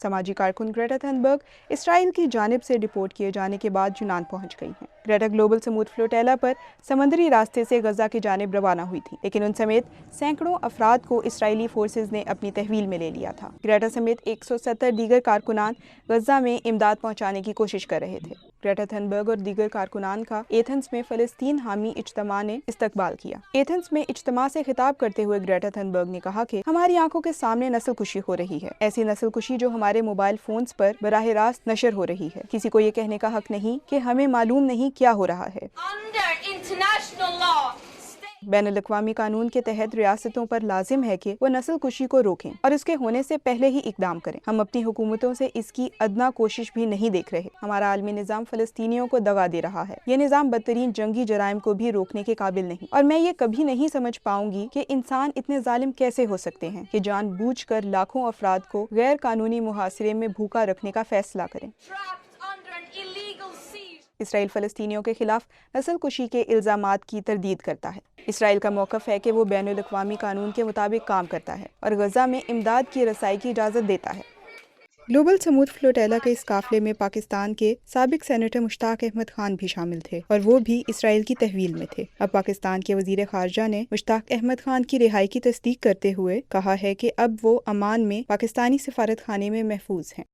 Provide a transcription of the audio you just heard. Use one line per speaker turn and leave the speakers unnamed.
سماجی کارکن Greta Thunberg اسرائیل کی جانب سے ڈپورٹ کیے جانے کے بعد یونان پہنچ گئی ہیں۔ گریٹا گلوبل سمود فلوٹیلا پر سمندری راستے سے غزہ کی جانب روانہ ہوئی تھی، لیکن ان سمیت سینکڑوں افراد کو اسرائیلی فورسز نے اپنی تحویل میں لے لیا تھا۔ گریٹا سمیت 170 دیگر کارکنان غزہ میں امداد پہنچانے کی کوشش کر رہے تھے۔ گریٹا تھنبرگ اور دیگر کارکنان کا ایتھنز میں فلسطین حامی اجتماع نے استقبال کیا۔ ایتھنز میں اجتماع سے خطاب کرتے ہوئے گریٹا تھنبرگ نے کہا کہ ہماری آنکھوں کے سامنے نسل کشی ہو رہی ہے، ایسی نسل کشی جو ہمارے موبائل فونز پر براہ راست نشر ہو رہی ہے۔ کسی کو یہ کہنے کا حق نہیں کہ ہمیں معلوم نہیں کیا ہو رہا ہے۔ بین الاقوامی قانون کے تحت ریاستوں پر لازم ہے کہ وہ نسل کشی کو روکیں اور اس کے ہونے سے پہلے ہی اقدام کریں۔ ہم اپنی حکومتوں سے اس کی ادنا کوشش بھی نہیں دیکھ رہے۔ ہمارا عالمی نظام فلسطینیوں کو دغا دے رہا ہے۔ یہ نظام بدترین جنگی جرائم کو بھی روکنے کے قابل نہیں، اور میں یہ کبھی نہیں سمجھ پاؤں گی کہ انسان اتنے ظالم کیسے ہو سکتے ہیں کہ جان بوجھ کر لاکھوں افراد کو غیر قانونی محاصرے میں بھوکا رکھنے کا فیصلہ کریں۔ اسرائیل فلسطینیوں کے خلاف نسل کشی کے الزامات کی تردید کرتا ہے۔ اسرائیل کا موقف ہے کہ وہ بین الاقوامی قانون کے مطابق کام کرتا ہے اور غزہ میں امداد کی رسائی کی اجازت دیتا ہے۔ گلوبل سمود فلوٹیلا کے اس قافلے میں پاکستان کے سابق سینیٹر مشتاق احمد خان بھی شامل تھے، اور وہ بھی اسرائیل کی تحویل میں تھے۔ اب پاکستان کے وزیر خارجہ نے مشتاق احمد خان کی رہائی کی تصدیق کرتے ہوئے کہا ہے کہ اب وہ عمان میں پاکستانی سفارت خانے میں محفوظ ہیں۔